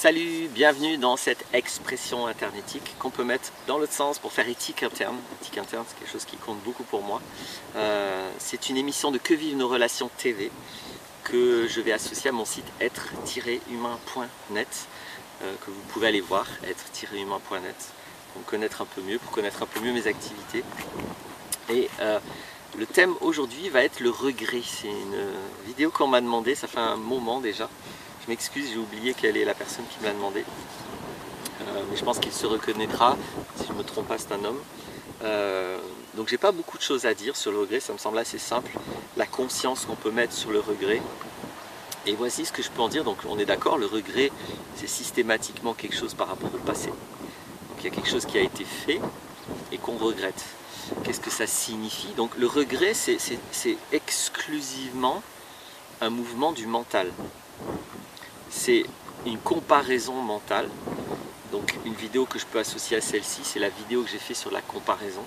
Salut, bienvenue dans cette expression internétique qu'on peut mettre dans l'autre sens pour faire éthique interne. Éthique interne, c'est quelque chose qui compte beaucoup pour moi. C'est une émission de Que vivent nos relations TV que je vais associer à mon site être-humain.net que vous pouvez aller voir, être-humain.net pour me connaître un peu mieux, pour connaître un peu mieux mes activités. Et le thème aujourd'hui va être le regret. C'est une vidéo qu'on m'a demandé, ça fait un moment déjà. Je m'excuse, j'ai oublié quelle est la personne qui me l'a demandé. Mais je pense qu'il se reconnaîtra, si je ne me trompe pas, c'est un homme. Donc j'ai pas beaucoup de choses à dire sur le regret, ça me semble assez simple. La conscience qu'on peut mettre sur le regret. Et voici ce que je peux en dire. Donc on est d'accord, le regret, c'est systématiquement quelque chose par rapport au passé. Donc il y a quelque chose qui a été fait et qu'on regrette. Qu'est-ce que ça signifie? Donc le regret, c'est exclusivement un mouvement du mental. C'est une comparaison mentale. Donc une vidéo que je peux associer à celle-ci, c'est la vidéo que j'ai fait sur la comparaison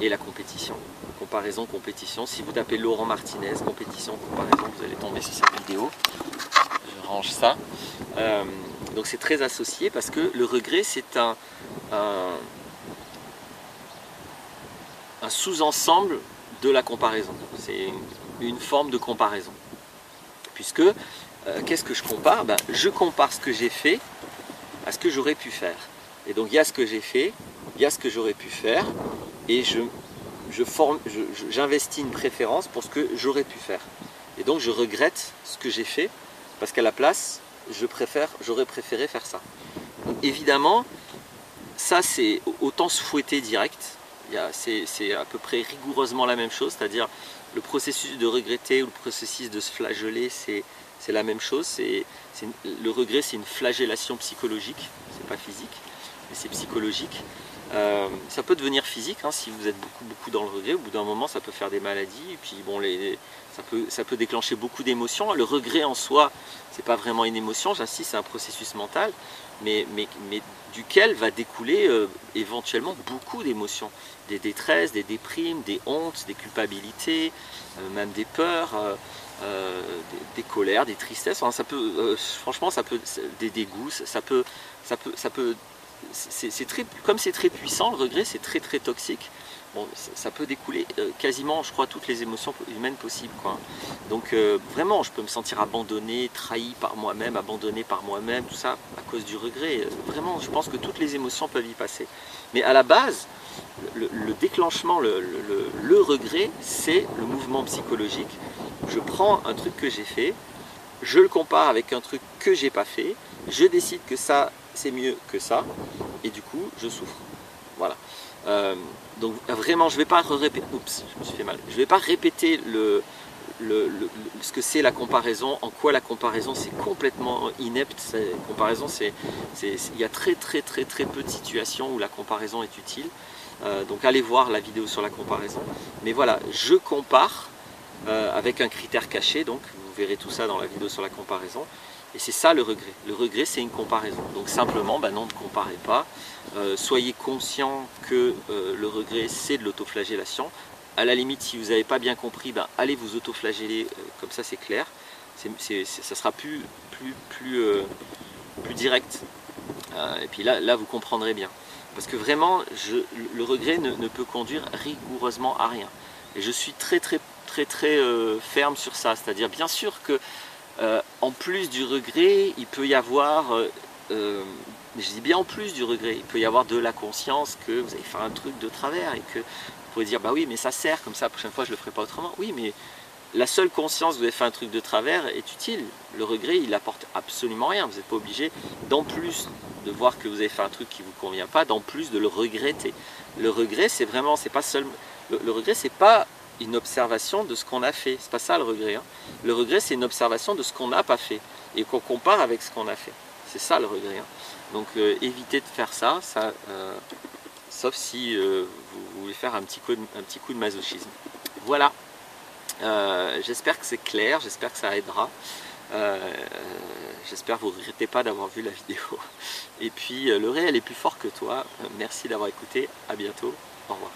et la compétition. Comparaison, compétition. Si vous tapez Laurent Martinez, compétition, comparaison, vous allez tomber sur cette vidéo. Je range ça. Donc c'est très associé parce que le regret, c'est un sous-ensemble de la comparaison. C'est une forme de comparaison. Puisque, qu'est-ce que je compare? Je compare ce que j'ai fait à ce que j'aurais pu faire. Et donc il y a ce que j'ai fait, il y a ce que j'aurais pu faire, et j'investis une préférence pour ce que j'aurais pu faire. Et donc je regrette ce que j'ai fait, parce qu'à la place, j'aurais préféré faire ça. Donc évidemment, ça c'est autant se fouetter direct, c'est à peu près rigoureusement la même chose, c'est-à-dire le processus de regretter ou le processus de se flageller, c'est la même chose. Le regret, c'est une flagellation psychologique, c'est pas physique, mais c'est psychologique. Ça peut devenir physique, hein, si vous êtes beaucoup dans le regret. Au bout d'un moment, ça peut faire des maladies, et puis bon, ça peut déclencher beaucoup d'émotions. Le regret en soi, c'est pas vraiment une émotion, j'insiste, c'est un processus mental, mais duquel va découler éventuellement beaucoup d'émotions, des détresses, des déprimes, des hontes, des culpabilités, même des peurs, des colères, des tristesses. Enfin, ça peut, franchement, des dégoûts, comme c'est très puissant, le regret, c'est très toxique. Bon, ça peut découler quasiment, je crois, toutes les émotions humaines possibles, quoi. Donc vraiment, je peux me sentir abandonné, trahi par moi-même, abandonné par moi-même, tout ça à cause du regret. Vraiment, je pense que toutes les émotions peuvent y passer. Mais à la base, le déclenchement, le regret, c'est le mouvement psychologique. Je prends un truc que j'ai fait, je le compare avec un truc que j'ai pas fait, je décide que ça, c'est mieux que ça, et du coup, je souffre. Voilà. Donc vraiment, je ne vais pas répéter. Oups, je me suis fait mal. Je vais pas répéter ce que c'est la comparaison, en quoi la comparaison c'est complètement inepte. Comparaison, il y a très peu de situations où la comparaison est utile. Donc allez voir la vidéo sur la comparaison. Mais voilà, je compare avec un critère caché, donc vous verrez tout ça dans la vidéo sur la comparaison. Et c'est ça le regret. Le regret, c'est une comparaison. Donc simplement, non, ne comparez pas. Soyez conscient que le regret, c'est de l'autoflagellation. À la limite, si vous n'avez pas bien compris, allez vous autoflageller, comme ça c'est clair. Ça sera plus direct. Et puis là, vous comprendrez bien. Parce que vraiment, le regret ne peut conduire rigoureusement à rien. Et je suis très ferme sur ça. C'est-à-dire, bien sûr que en plus du regret, il peut y avoir, je dis bien en plus du regret, il peut y avoir de la conscience que vous avez fait un truc de travers et que vous pouvez dire, bah oui, mais ça sert, comme ça, la prochaine fois je ne le ferai pas autrement. Oui, mais la seule conscience que vous avez fait un truc de travers est utile. Le regret, il apporte absolument rien. Vous n'êtes pas obligé, d'en plus de voir que vous avez fait un truc qui ne vous convient pas, d'en plus de le regretter. Le regret, c'est vraiment, c'est pas seulement, le regret, c'est pas une observation de ce qu'on a fait, c'est pas ça le regret. Hein. Le regret, c'est une observation de ce qu'on n'a pas fait et qu'on compare avec ce qu'on a fait. C'est ça le regret. Hein. Donc évitez de faire ça, sauf si vous voulez faire un petit coup de masochisme. Voilà. J'espère que c'est clair, j'espère que ça aidera. J'espère que vous ne regrettez pas d'avoir vu la vidéo. Et puis le réel est plus fort que toi. Merci d'avoir écouté. À bientôt. Au revoir.